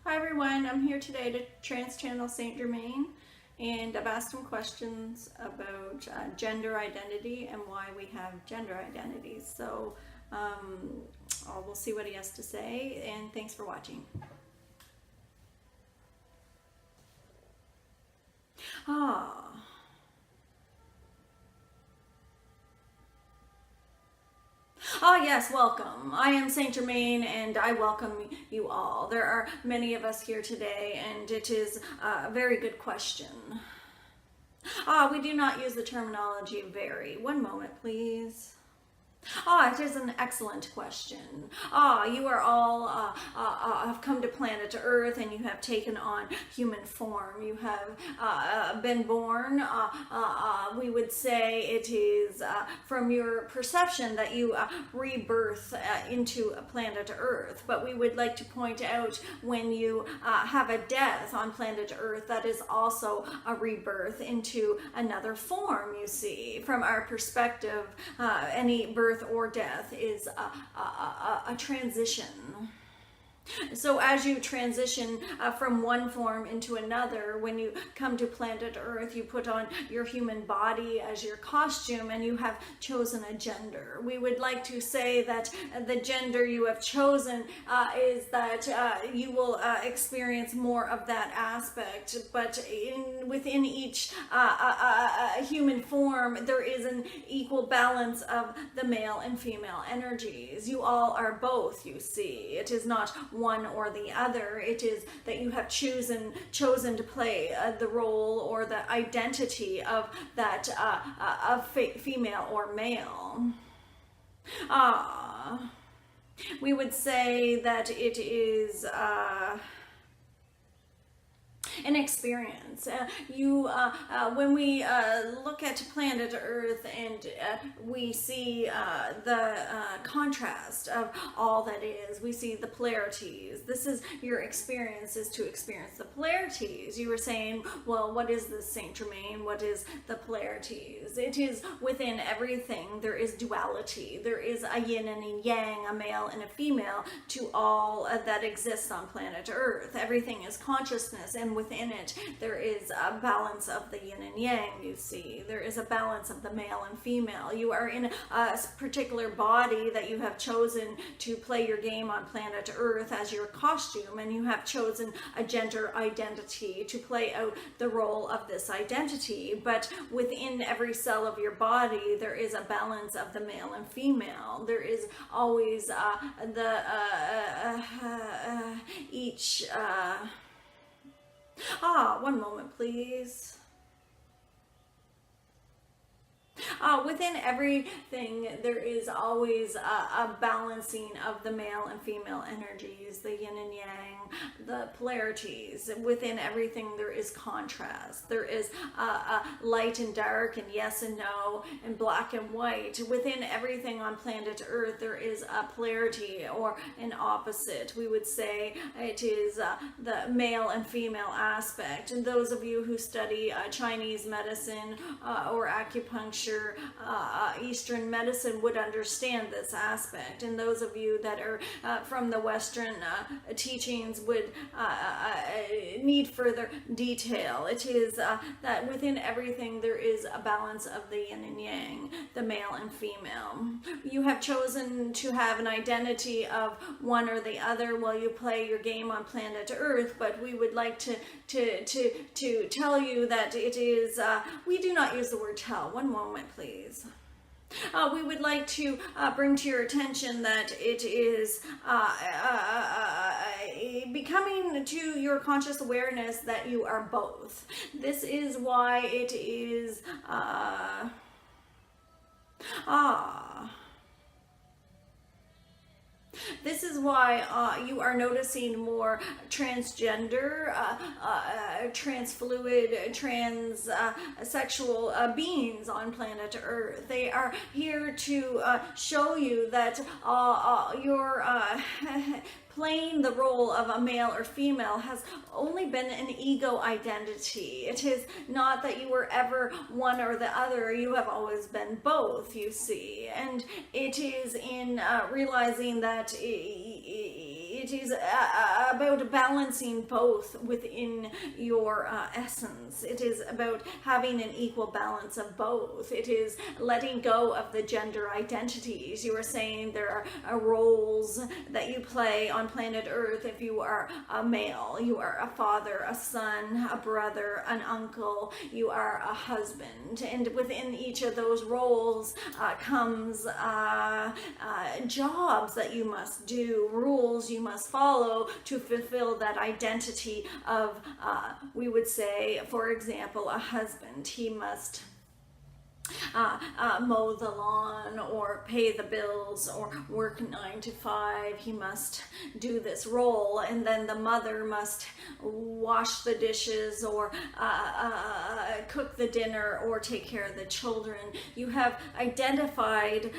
Hi everyone, I'm here today to Trance Channel St.Germain, and I've asked him questions about gender identity and why we have gender identities. So we'll see what he has to say, and thanks for watching. Yes, welcome. I am St.Germain and I welcome you all. There are many of us here today, and it is a very good question. We do not use the terminology vary. One moment, please. It is an excellent question. You are all have come to planet Earth, and you have taken on human form. You have been born. We would say it is from your perception that you rebirth into planet Earth. But we would like to point out, when you have a death on planet Earth, that is also a rebirth into another form. You see, from our perspective, any birth or death is a transition. So as you transition from one form into another, when you come to planet Earth, you put on your human body as your costume, and you have chosen a gender. We would like to say that the gender you have chosen is that you will experience more of that aspect, but within each human form, there is an equal balance of the male and female energies. You all are both, you see. It is not one or the other. It is that you have chosen to play the role or the identity of that of female or male. We would say that it is an experience. When we look at planet Earth and we see the contrast of all that is, we see the polarities. This is your experience, is to experience the polarities. You were saying, well, what is this, St.Germain? What is the polarities? It is within everything. There is duality. There is a yin and a yang, a male and a female, to all that exists on planet Earth. Everything is consciousness, and within it there is a balance of the yin and yang. You see, there is a balance of the male and female. You are in a particular body that you have chosen to play your game on planet Earth as your costume, and you have chosen a gender identity to play out the role of this identity. But within every cell of your body, there is a balance of the male and female. There is always each one moment, please. Within everything, there is always a balancing of the male and female energies, the yin and yang, the polarities. Within everything, there is contrast. There is light and dark, and yes and no, and black and white. Within everything on planet Earth, there is a polarity or an opposite. We would say it is the male and female aspect. And those of you who study Chinese medicine or acupuncture, Eastern medicine would understand this aspect, and those of you that are from the Western teachings would need further detail. It is that within everything there is a balance of the yin and yang, the male and female. You have chosen to have an identity of one or the other while you play your game on planet Earth, but we would like to tell you that it is, we do not use the word tell. One moment, please. We would like to bring to your attention that it is becoming to your conscious awareness that you are both. This is why it is this is why you are noticing more transgender, transfluid, transsexual beings on planet Earth. They are here to show you that your playing the role of a male or female has only been an ego identity. It is not that you were ever one or the other. You have always been both, you see. And it is in realizing that it it is about balancing both within your essence. It is about having an equal balance of both. It is letting go of the gender identities. You were saying there are roles that you play on planet Earth. If you are a male, you are a father, a son, a brother, an uncle, you are a husband. And within each of those roles comes jobs that you must do, rules you must follow to fulfill that identity of, we would say, for example, a husband. He must mow the lawn or pay the bills or work 9 to 5. He must do this role, and then the mother must wash the dishes or cook the dinner or take care of the children. You have identified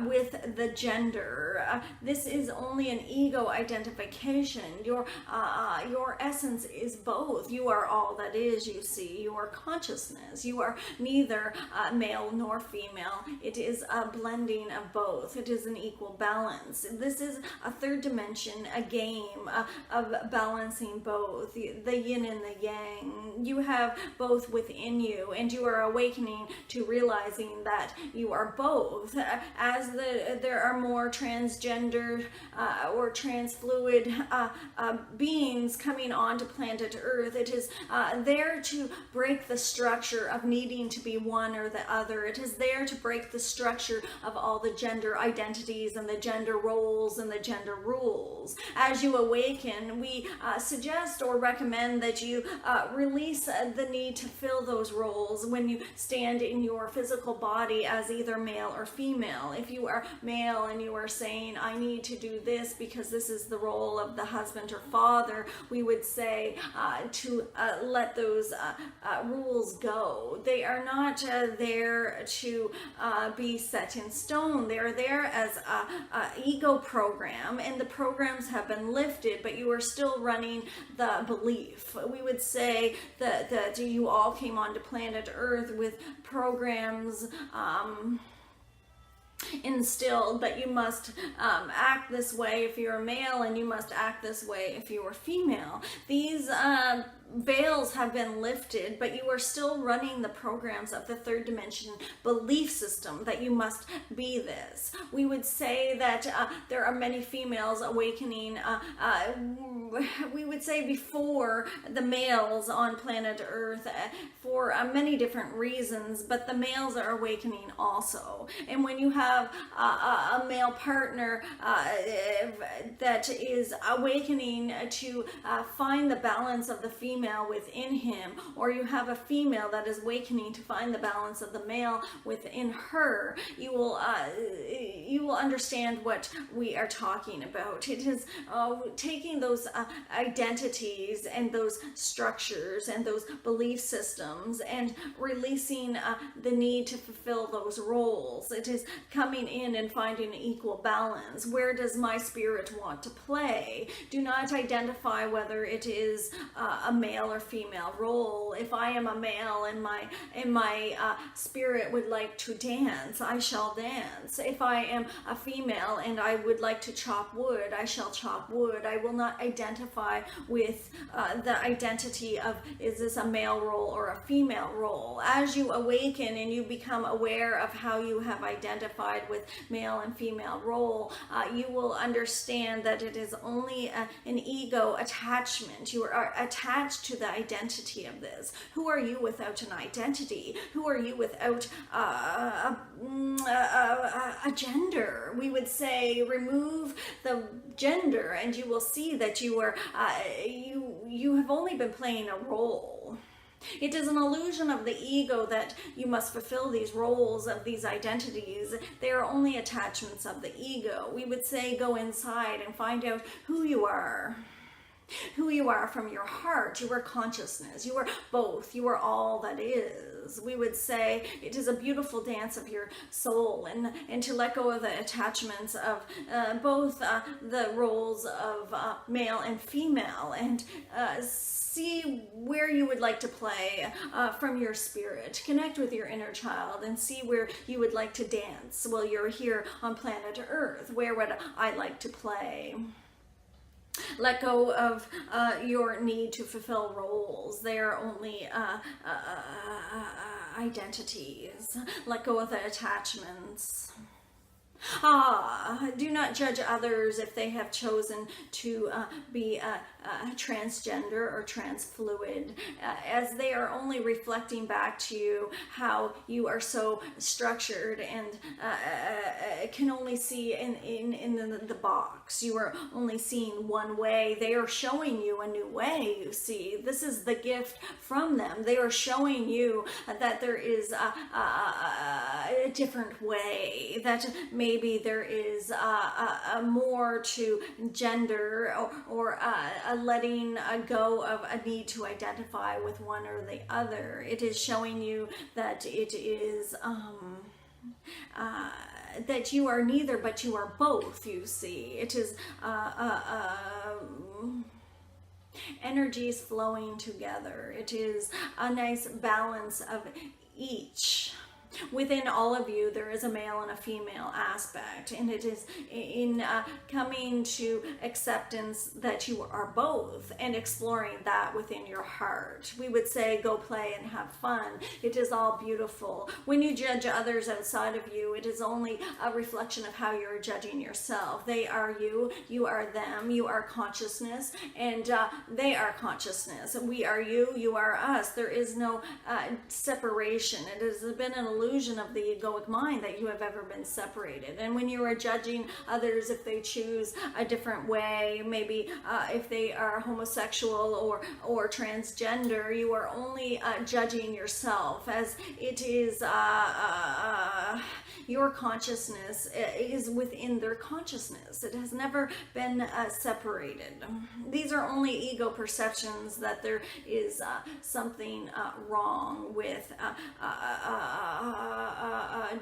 with the gender. This is only an ego identification. Your essence is both. You are all that is, you see. You are consciousness. You are neither male nor female. It is a blending of both. It is an equal balance. This is a third dimension, a game of balancing both, the yin and the yang. You have both within you, and you are awakening to realizing that you are both. As there are more transgender or transfluid beings coming onto planet Earth, it is there to break the structure of needing to be one or the other. It is there to break the structure of all the gender identities and the gender roles and the gender rules. As you awaken, we suggest or recommend that you release the need to fill those roles when you stand in your physical body as either male or female. If you are male and you are saying, I need to do this because this is the role of the husband or father, we would say to let those rules go. They are not there to be set in stone. They are there as a ego program, and the programs have been lifted, but you are still running the belief. We would say that you all came onto planet Earth with programs instilled that you must act this way if you're a male, and you must act this way if you are female. These veils have been lifted, but you are still running the programs of the third dimension belief system that you must be this. We would say that there are many females awakening, we would say before the males on planet Earth for many different reasons, but the males are awakening also. And when you have a male partner that is awakening to find the balance of the female within him, or you have a female that is awakening to find the balance of the male within her, you will understand what we are talking about. It is taking those identities and those structures and those belief systems and releasing the need to fulfill those roles. It is coming in and finding an equal balance. Where does my spirit want to play? Do not identify whether it is a male or female role. If I am a male and my spirit would like to dance, I shall dance. If I am a female and I would like to chop wood, I shall chop wood. I will not identify with the identity of, is this a male role or a female role? As you awaken and you become aware of how you have identified with male and female role, you will understand that it is only an ego attachment. You are attached to the identity of this. Who are you without an identity? Who are you without a gender? We would say remove the gender and you will see that you are you have only been playing a role. It is an illusion of the ego that you must fulfill these roles of these identities. They are only attachments of the ego. We would say go inside and find out who you are. Who you are from your heart. You are consciousness. You are both. You are all that is. We would say it is a beautiful dance of your soul, and to let go of the attachments of both the roles of male and female, and see where you would like to play from your spirit. Connect with your inner child and see where you would like to dance while you're here on planet Earth. Where would I like to play? Let go of your need to fulfill roles. They are only identities. Let go of the attachments. Do not judge others if they have chosen to be transgender or trans fluid, as they are only reflecting back to you how you are so structured and can only see in the box. You are only seeing one way. They are showing you a new way, you see. This is the gift from them. They are showing you that there is a different way, that maybe there is a more to gender, or letting go of a need to identify with one or the other. It is showing you that it is that you are neither, but you are both, you see. It is energies flowing together. It is a nice balance of each. Within all of you, there is a male and a female aspect, and it is in coming to acceptance that you are both and exploring that within your heart. We would say go play and have fun. It is all beautiful. When you judge others outside of you, it is only a reflection of how you're judging yourself. They are you, you are them, you are consciousness, and they are consciousness. We are you, you are us. There is no separation. It has been an illusion of the egoic mind that you have ever been separated. And when you are judging others if they choose a different way, maybe if they are homosexual or transgender, you are only judging yourself, as it is your consciousness is within their consciousness. It has never been separated. These are only ego perceptions that there is something wrong with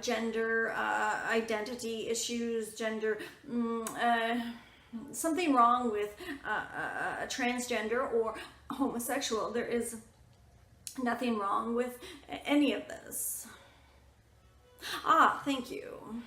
gender identity issues, gender something wrong with transgender or homosexual. There is nothing wrong with any of this. Thank you.